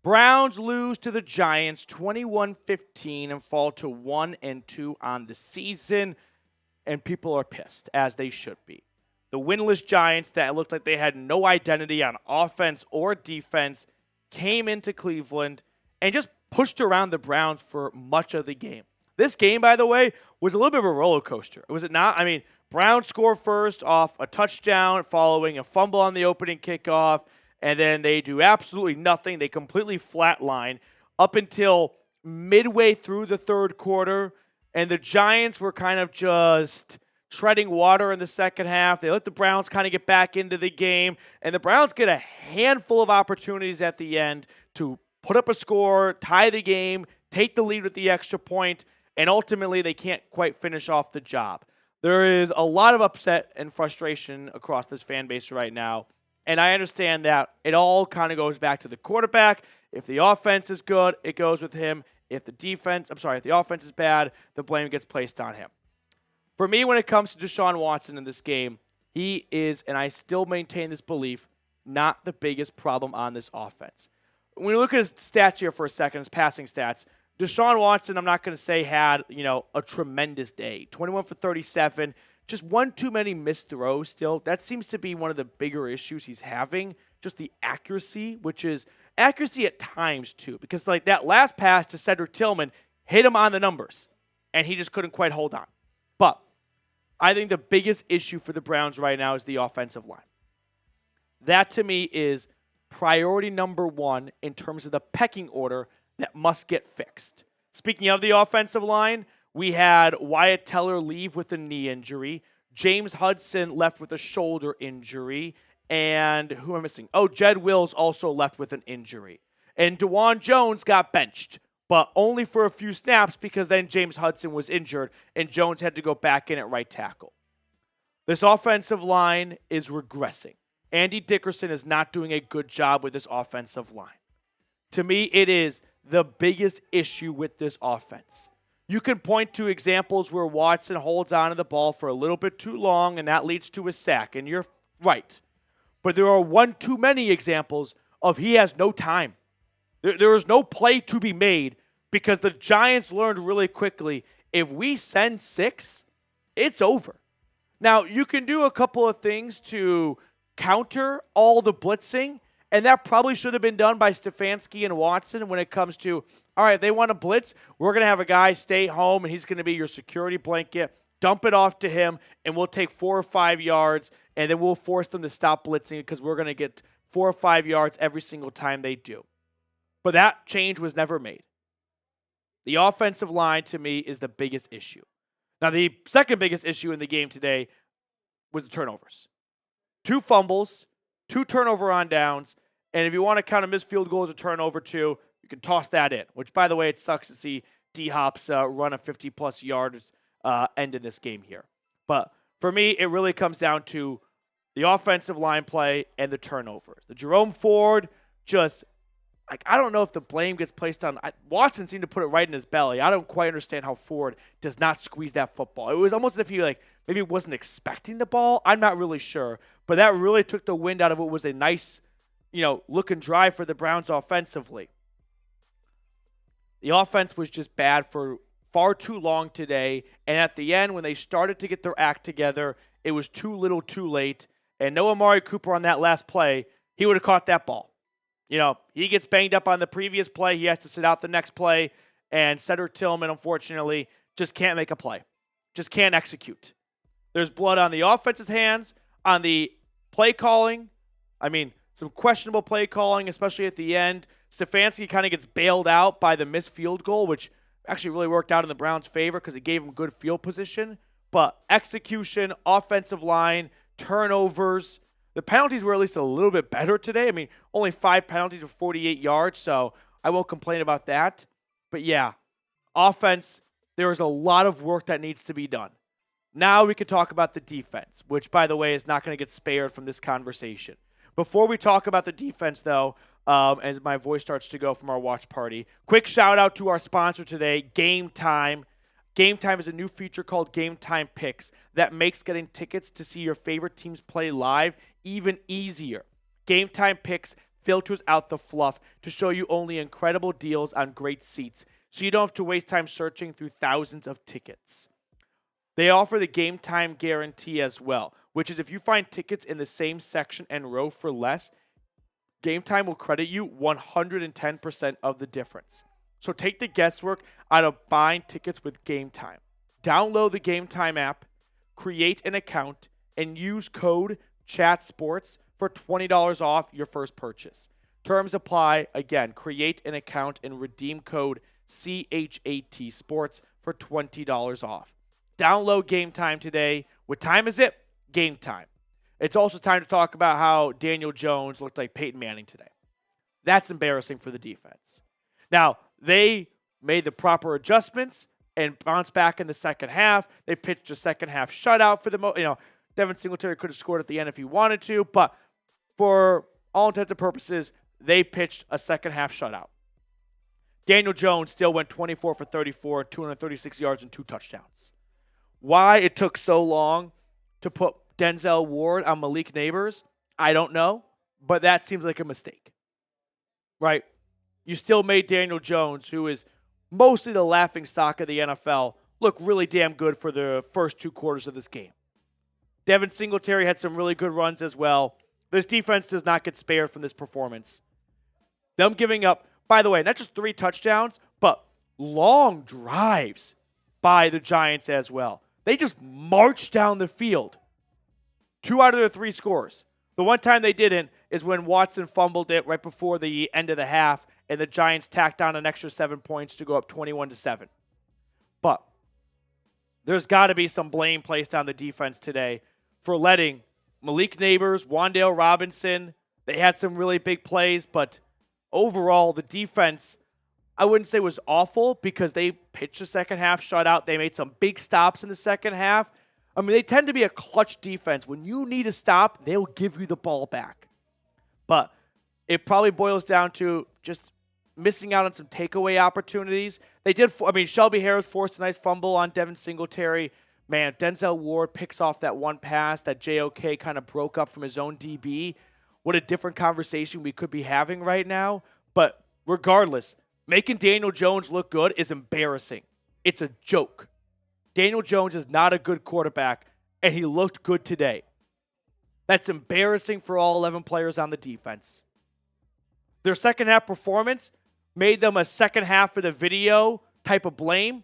Browns lose to the Giants 21-15 and fall to 1-2 on the season, and people are pissed, as they should be. The winless Giants that looked like they had no identity on offense or defense came into Cleveland and just pushed around the Browns for much of the game. This game, by the way, was a little bit of a roller coaster. Was it not? I mean, Browns score first off a touchdown following a fumble on the opening kickoff, and then they do absolutely nothing. They completely flatline up until midway through the third quarter, and the Giants were kind of just treading water in the second half. They let the Browns kind of get back into the game, and the Browns get a handful of opportunities at the end to put up a score, tie the game, take the lead with the extra point, and ultimately they can't quite finish off the job. There is a lot of upset and frustration across this fan base right now, and I understand that it all kind of goes back to the quarterback. If the offense is good, it goes with him. If the offense is bad, the blame gets placed on him. For me, when it comes to Deshaun Watson in this game, he is, and I still maintain this belief, not the biggest problem on this offense. When you look at his stats here for a second, his passing stats, Deshaun Watson, I'm not going to say had, a tremendous day. 21 for 37, just one too many missed throws still. That seems to be one of the bigger issues he's having, just the accuracy, which is accuracy at times too, because that last pass to Cedric Tillman hit him on the numbers, and he just couldn't quite hold on. But I think the biggest issue for the Browns right now is the offensive line. That, to me, is priority number one in terms of the pecking order that must get fixed. Speaking of the offensive line, we had Wyatt Teller leave with a knee injury. James Hudson left with a shoulder injury. And who am I missing? Oh, Jedrick Wills also left with an injury. And DeJuan Jones got benched, but only for a few snaps because then James Hudson was injured and Jones had to go back in at right tackle. This offensive line is regressing. Andy Dickerson is not doing a good job with this offensive line. To me, it is the biggest issue with this offense. You can point to examples where Watson holds on to the ball for a little bit too long and that leads to a sack, and you're right. But there are one too many examples of he has no time. There is no play to be made because the Giants learned really quickly, if we send 6, it's over. Now, you can do a couple of things to counter all the blitzing, and that probably should have been done by Stefanski and Watson when it comes to, all right, they want to blitz, we're going to have a guy stay home, and he's going to be your security blanket. Dump it off to him, and we'll take 4 or 5 yards, and then we'll force them to stop blitzing because we're going to get 4 or 5 yards every single time they do. But that change was never made. The offensive line, to me, is the biggest issue. Now, the second biggest issue in the game today was the turnovers. 2 fumbles, 2 turnover on downs, and if you want to count a missed field goal as a turnover too, you can toss that in, which, by the way, it sucks to see D-Hop's run a 50-plus yards end in this game here. But for me, it really comes down to the offensive line play and the turnovers. The Jerome Ford just, I don't know if the blame gets placed on, Watson seemed to put it right in his belly. I don't quite understand how Ford does not squeeze that football. It was almost as if he maybe wasn't expecting the ball. I'm not really sure. But that really took the wind out of what was a nice, looking drive for the Browns offensively. The offense was just bad for far too long today. And at the end, when they started to get their act together, it was too little too late. And no Amari Cooper on that last play, he would have caught that ball. He gets banged up on the previous play. He has to sit out the next play. And Cedric Tillman, unfortunately, just can't make a play. Just can't execute. There's blood on the offense's hands, on the play calling. Some questionable play calling, especially at the end. Stefanski kind of gets bailed out by the missed field goal, which actually really worked out in the Browns' favor because it gave him good field position. But execution, offensive line, turnovers. The penalties were at least a little bit better today. Only 5 penalties for 48 yards, so I won't complain about that. But yeah, offense, there is a lot of work that needs to be done. Now we can talk about the defense, which, by the way, is not going to get spared from this conversation. Before we talk about the defense, though, as my voice starts to go from our watch party, quick shout-out to our sponsor today, Game Time. Game Time is a new feature called Game Time Picks that makes getting tickets to see your favorite teams play live even easier. Game Time Picks filters out the fluff to show you only incredible deals on great seats, so you don't have to waste time searching through thousands of tickets. They offer the game time guarantee as well, which is if you find tickets in the same section and row for less, Game Time will credit you 110% of the difference. So take the guesswork out of buying tickets with Game Time. Download the Game Time app, create an account, and use code CHATSPORTS for $20 off your first purchase. Terms apply. Again, create an account and redeem code CHAT Sports for $20 off. Download Game Time today. What time is it? Game Time. It's also time to talk about how Daniel Jones looked like Peyton Manning today. That's embarrassing for the defense. Now, they made the proper adjustments and bounced back in the second half. They pitched a second half shutout for the Devin Singletary could have scored at the end if he wanted to, but for all intents and purposes, they pitched a second half shutout. Daniel Jones still went 24 for 34, 236 yards and 2 touchdowns. Why it took so long to put Denzel Ward on Malik Neighbors, I don't know, but that seems like a mistake, right? You still made Daniel Jones, who is mostly the laughing stock of the NFL, look really damn good for the first 2 quarters of this game. Devin Singletary had some really good runs as well. This defense does not get spared from this performance. Them giving up, by the way, not just 3 touchdowns, but long drives by the Giants as well. They just marched down the field. 2 out of their 3 scores. The one time they didn't is when Watson fumbled it right before the end of the half, and the Giants tacked on an extra 7 points to go up 21-7. But there's got to be some blame placed on the defense today for letting Malik Neighbors, Wan'Dale Robinson, they had some really big plays, but overall the defense, I wouldn't say was awful because they pitched a second half shutout. They made some big stops in the second half. I mean, they tend to be a clutch defense. When you need a stop, they'll give you the ball back. But it probably boils down to just missing out on some takeaway opportunities. They did, Shelby Harris forced a nice fumble on Devin Singletary. Man, Denzel Ward picks off that one pass that JOK kind of broke up from his own DB. What a different conversation we could be having right now. But regardless, making Daniel Jones look good is embarrassing. It's a joke. Daniel Jones is not a good quarterback, and he looked good today. That's embarrassing for all 11 players on the defense. Their second half performance made them a second half for the video type of blame,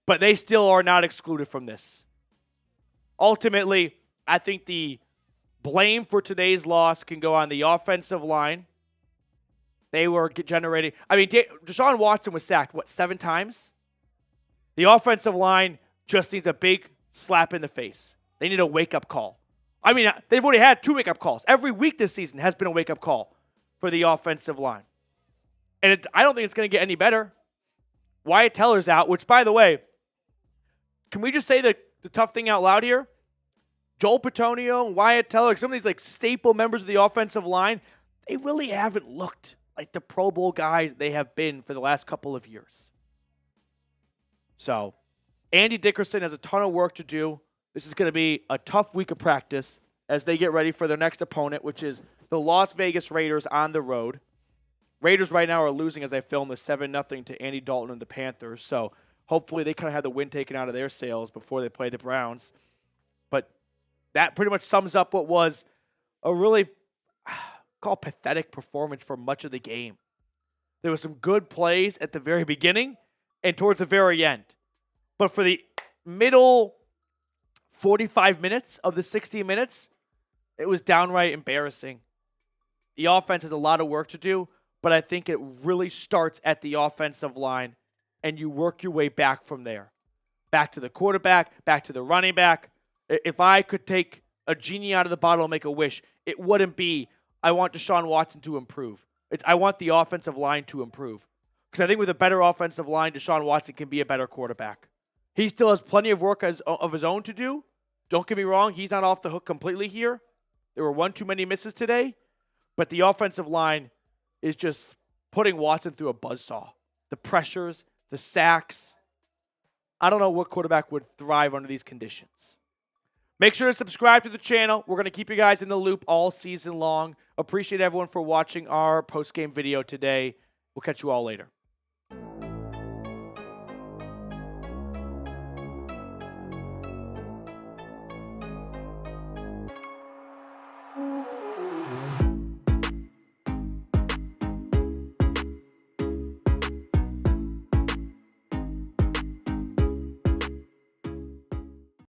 but they still are not excluded from this. Ultimately, I think the blame for today's loss can go on the offensive line. They were generating. Deshaun Watson was sacked, 7 times? The offensive line just needs a big slap in the face. They need a wake-up call. They've already had 2 wake-up calls. Every week this season has been a wake-up call for the offensive line. And I don't think it's going to get any better. Wyatt Teller's out, which, by the way, can we just say the tough thing out loud here? Joel Petonio and Wyatt Teller, some of these staple members of the offensive line, they really haven't looked like the Pro Bowl guys they have been for the last couple of years. So, Andy Dickerson has a ton of work to do. This is going to be a tough week of practice as they get ready for their next opponent, which is the Las Vegas Raiders on the road. Raiders right now are losing as I film this 7-0 to Andy Dalton and the Panthers. So hopefully they kind of have the wind taken out of their sails before they play the Browns. But that pretty much sums up what was a really pathetic performance for much of the game. There were some good plays at the very beginning and towards the very end. But for the middle 45 minutes of the 60 minutes, it was downright embarrassing. The offense has a lot of work to do, but I think it really starts at the offensive line, and you work your way back from there. Back to the quarterback, back to the running back. If I could take a genie out of the bottle and make a wish, it wouldn't be, I want Deshaun Watson to improve. I want the offensive line to improve. Because I think with a better offensive line, Deshaun Watson can be a better quarterback. He still has plenty of work of his own to do. Don't get me wrong, he's not off the hook completely here. There were 1 too many misses today. But the offensive line is just putting Watson through a buzzsaw. The pressures, the sacks. I don't know what quarterback would thrive under these conditions. Make sure to subscribe to the channel. We're going to keep you guys in the loop all season long. Appreciate everyone for watching our post-game video today. We'll catch you all later.